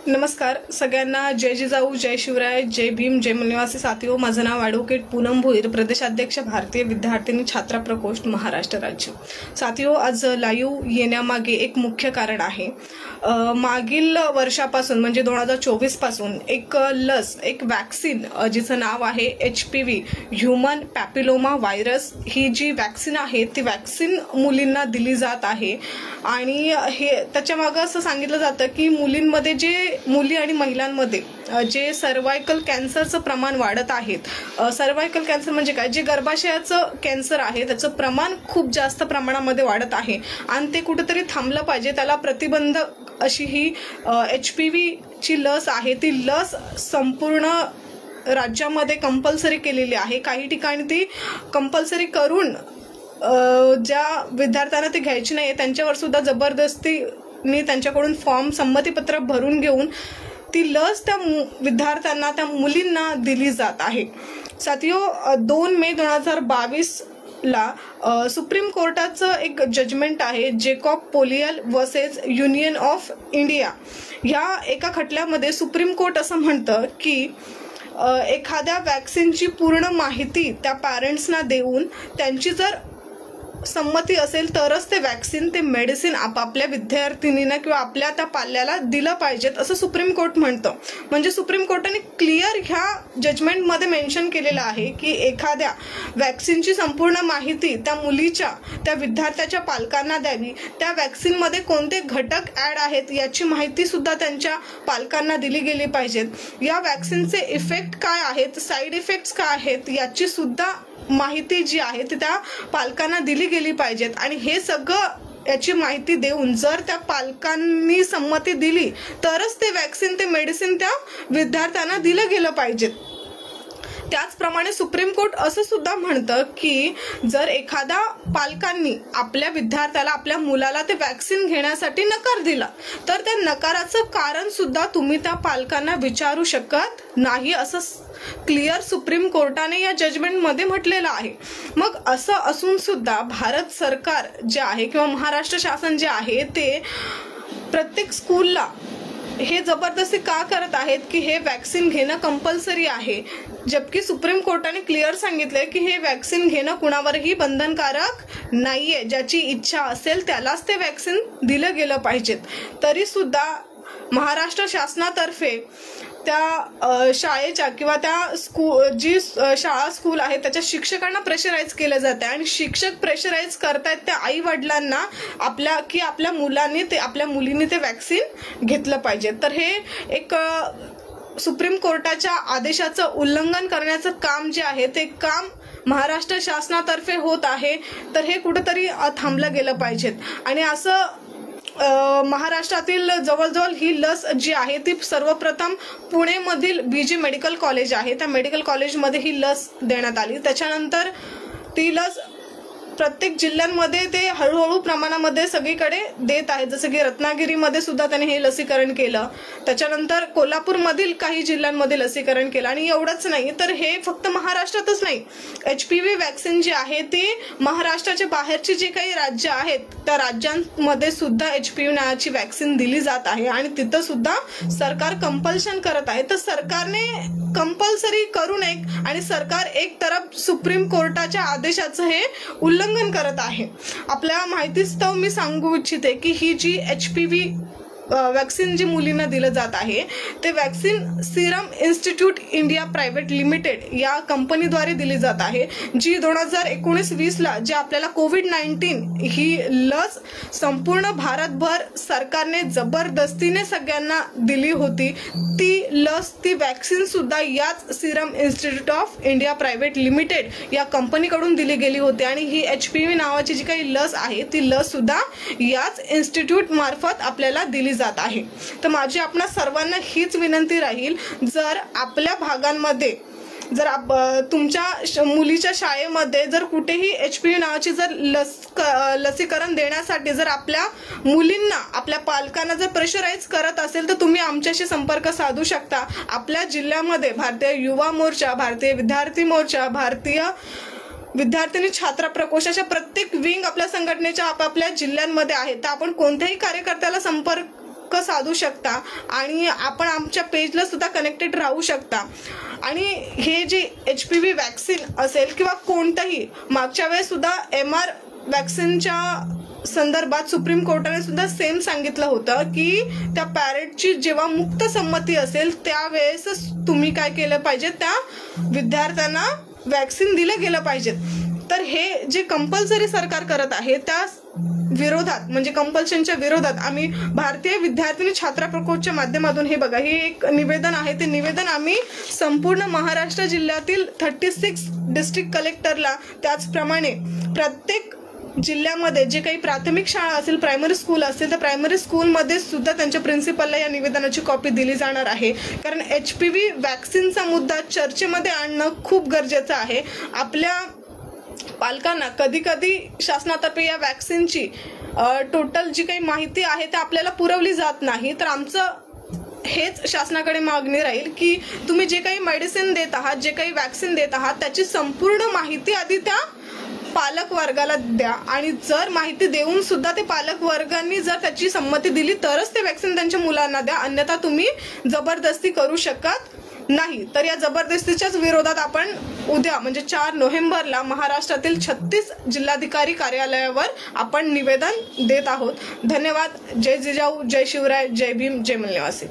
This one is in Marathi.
नमस्कार सगळ्यांना, जय जिजाऊ, जय शिवराय, जय भीम, जय मूलनिवासी साथियों। माझं नाव ॲडव्होकेट पूनम भोईर, प्रदेशाध्यक्ष भारतीय विद्यार्थिनी छात्र प्रकोष्ठ महाराष्ट्र राज्य। साथियों, आज लाईव्ह येण्यामागे एक मुख्य कारण आहे। मागील वर्षापासून म्हणजे 2024 पासून एक लस, एक वॅक्सिन जिचं नाव आहे HPV ह्यूमन पॅपिलोमा व्हायरस, ही जी वॅक्सिन आहे ती वॅक्सिन मुलींना दिली जात आहे। आणि हे त्याच्यामागे असं सांगितलं जातं की मुलींमध्ये मुली आणि महिलांमध्ये जे सर्वायकल कॅन्सरचं प्रमाण वाढत आहेत। सर्वायकल कॅन्सर म्हणजे काय, जे गर्भाशयाचं कॅन्सर आहे त्याचं प्रमाण खूप जास्त प्रमाणामध्ये वाढत आहे आणि ते कुठेतरी थांबलं पाहिजे। त्याला प्रतिबंध अशी ही HPV ची लस आहे। ती लस संपूर्ण राज्यामध्ये कंपल्सरी केलेली आहे। काही ठिकाणी ती कंपल्सरी करून ज्या विद्यार्थ्यांना ती घ्यायची नाही त्यांच्यावर सुद्धा जबरदस्तीने त्यांच्याकडून फॉर्म संमतीपत्र भरून घेऊन ती लस त्या विद्यार्थ्यांना, त्या मुलींना दिली जात आहे। साथियों, 2 मे 2022 ला सुप्रीम कोर्टाचं एक जजमेंट आहे, Jacob Puliyel versus union of India. या एका खटल्यामध्ये सुप्रीम कोर्ट असं म्हणतं की एखाद्या वॅक्सिनची पूर्ण माहिती त्या पॅरेंट्सना देऊन त्यांची जर संमती असेल तरच ते वॅक्सिन, ते मेडिसिन आपापल्या विद्यार्थिनींना किंवा आपल्या त्या पाल्याला दिलं पाहिजेत, असं सुप्रीम कोर्ट म्हणतं। म्हणजे सुप्रीम कोर्टाने क्लिअर ह्या जजमेंटमध्ये मेन्शन केलेलं आहे की एखाद्या वॅक्सिनची संपूर्ण माहिती त्या मुलीच्या, त्या विद्यार्थ्याच्या पालकांना द्यावी। त्या वॅक्सिनमध्ये कोणते घटक ॲड आहेत याची माहिती सुद्धा त्यांच्या पालकांना दिली गेली पाहिजेत। या वॅक्सिनचे इफेक्ट काय आहेत, साईड इफेक्ट्स काय आहेत याची सुद्धा माहिती जी आहे ती त्या पालकांना दिली गेली पाहिजेत। आणि हे सगळं याची माहिती देऊन जर त्या पालकांनी संमती दिली तरच ते वॅक्सिन, ते मेडिसिन त्या विद्यार्थ्यांना दिलं गेलं पाहिजे। त्याचप्रमाणे सुप्रीम कोर्ट असं सुद्धा म्हणतं की जर एखाद्या पालकांनी आपल्या विद्यार्थ्याला, आपल्या मुलाला ते वॅक्सिन घेण्यासाठी नकार दिला तर त्या नकाराचं कारण सुद्धा तुम्ही त्या पालकांना विचारू शकत नाही, असं क्लिअर सुप्रीम कोर्टाने या जजमेंटमध्ये म्हटलेलं आहे। मग असं असून सुद्धा भारत सरकार जे आहे किंवा महाराष्ट्र शासन जे आहे ते प्रत्येक स्कूलला हे जबरदस्ती का करत आहेत की हे वॅक्सिन घेणं कंपल्सरी आहे, जबकि सुप्रीम कोर्टाने क्लिअर सांगितलंय की हे वॅक्सिन घेणं कुणावरही बंधनकारक नाहीये। ज्याची इच्छा असेल त्यालाच ते वॅक्सिन दिलं गेलं पाहिजेत। तरी सुद्धा महाराष्ट्र शासनातर्फे त्या शाळेच्या किंवा त्या जी शाळा स्कूल आहे त्याच्या शिक्षकांना प्रेशराईज केलं जाते आणि शिक्षक प्रेशराईज करतायत त्या आई वडिलांना आपल्या मुलांनी ते, आपल्या मुलींनी ते वॅक्सिन घेतलं पाहिजे। तर हे एक सुप्रीम कोर्टाच्या आदेशाचं उल्लंघन करण्याचं काम जे आहे ते काम महाराष्ट्र शासनातर्फे होत आहे। तर हे कुठेतरी थांबलं गेलं पाहिजेत। आणि असं महाराष्ट्रातील जवळजवळ ही लस जी आहे ती सर्वप्रथम पुणेमधील BG मेडिकल कॉलेज आहे, त्या मेडिकल कॉलेजमध्ये ही लस देण्यात आली। त्याच्यानंतर ती लस प्रत्येक जिल्ह्यांमध्ये ते हळूहळू प्रमाणामध्ये सगळीकडे देत आहेत। जसं की रत्नागिरीमध्ये सुद्धा त्याने हे लसीकरण केलं, त्याच्यानंतर कोल्हापूरमधील काही जिल्ह्यांमध्ये लसीकरण केलं। आणि एवढंच नाही तर हे फक्त महाराष्ट्रातच नाही, HPV वॅक्सिन जी आहे ती महाराष्ट्राच्या बाहेरची जी काही राज्य आहेत त्या राज्यांमध्ये सुद्धा HPV नावाची वॅक्सिन दिली जात आहे आणि तिथं सुद्धा सरकार कंपल्शन करत आहे। तर सरकारने कंपल्सरी करू नये आणि सरकार एक तरफ सुप्रीम कोर्टाच्या आदेशाचं हे उल्लंघन करत आहे। आपल्या माहितीस्तव मी सांगू इच्छिते की ही जी HPV वॅक्सिन जी मुलींना दिलं जात आहे ते vaccine Serum institute India private limited या कंपनीद्वारे दिली जात आहे, जी 2019-20 ला जे आपल्याला कोविड-19 ही लस संपूर्ण भारतभर सरकारने जबरदस्तीने सगळ्यांना दिली होती। ती लस, ती वॅक्सिन सुद्धा याच Serum institute of India private limited या कंपनीकडून दिली गेली होती। आणि ही HPV नावाची जी काही लस आहे ती लस सुद्धा याच इन्स्टिट्यूट मार्फत आपल्याला दिली जात आहे। तर माझी आपणा सर्वांना हीच विनंती राहील, जर आपल्या भागांमध्ये जर तुमच्या मुलीच्या शाळेमध्ये जर कुठेही HPV नावाची जर लसीकरण देण्यासाठी जर आपल्या मुलींना, आपल्या पालकांना जर प्रेशराईज करत असेल तर तुम्ही आमच्याशी संपर्क साधू शकता। आपल्या जिल्ह्यामध्ये भारतीय युवा मोर्चा, भारतीय विद्यार्थी मोर्चा, भारतीय विद्यार्थिनी छात्र प्रकोष्ठाच्या प्रत्येक विंग आपल्या संघटनेच्या आपापल्या जिल्ह्यांमध्ये आहे। तर आपण कोणत्याही कार्यकर्त्याला संपर्क संपर्क साधू शकता आणि आपण आमच्या पेजला सुद्धा कनेक्टेड राहू शकता। आणि हे जे HPV वॅक्सिन असेल किंवा कोणतंही, मागच्या वेळेस सुद्धा MR वॅक्सिनच्या संदर्भात सुप्रीम कोर्टाने सुद्धा सेम सांगितलं होतं की त्या पॅरेंटची जेव्हा मुक्त संमती असेल त्यावेळेसच तुम्ही काय केलं पाहिजे, त्या विद्यार्थ्यांना वॅक्सिन दिलं गेलं पाहिजे। तर हे जे कंपल्सरी सरकार करत आहे त्या विरोधात, म्हणजे कंपल्शनच्या विरोधात आम्ही भारतीय विद्यार्थिनी छात्रा प्रकोष्ठच्या माध्यमातून, हे बघा, हे एक निवेदन आहे, ते निवेदन आम्ही संपूर्ण महाराष्ट्र जिल्ह्यातील 36 डिस्ट्रिक्ट कलेक्टरला, त्याचप्रमाणे प्रत्येक जिल्ह्यामध्ये जे काही प्राथमिक शाळा असेल, प्रायमरी स्कूल असेल, तर प्रायमरी स्कूलमध्ये सुद्धा त्यांच्या प्रिन्सिपलला या निवेदनाची कॉपी दिली जाणार आहे। कारण HPV वॅक्सिनचा मुद्दा चर्चेमध्ये आणणं खूप गरजेचं आहे। आपल्या पालकांना कधी कधी शासनातर्फे या वॅक्सिनची टोटल जी काही माहिती आहे ते आपल्याला पुरवली जात नाही। तर आमचं हेच शासनाकडे मागणी राहील की तुम्ही जे काही मेडिसिन देत आहात, जे काही वॅक्सिन देत आहात, त्याची संपूर्ण माहिती आधी त्या पालक वर्गाला द्या आणि जर माहिती देऊन सुद्धा ते पालक वर्गांनी जर त्याची संमती दिली तरच ते वॅक्सिन त्यांच्या मुलांना द्या, अन्यथा तुम्ही जबरदस्ती करू शकत नाही। तर या जबरदस्तीच्याच विरोधात आपण उद्या म्हणजे 4 नोव्हेंबरला महाराष्ट्रातील 36 जिल्हाधिकारी कार्यालयावर आपण निवेदन देत आहोत। धन्यवाद। जय जिजाऊ, जय शिवराय, जय भीम, जय मूल्यवासी।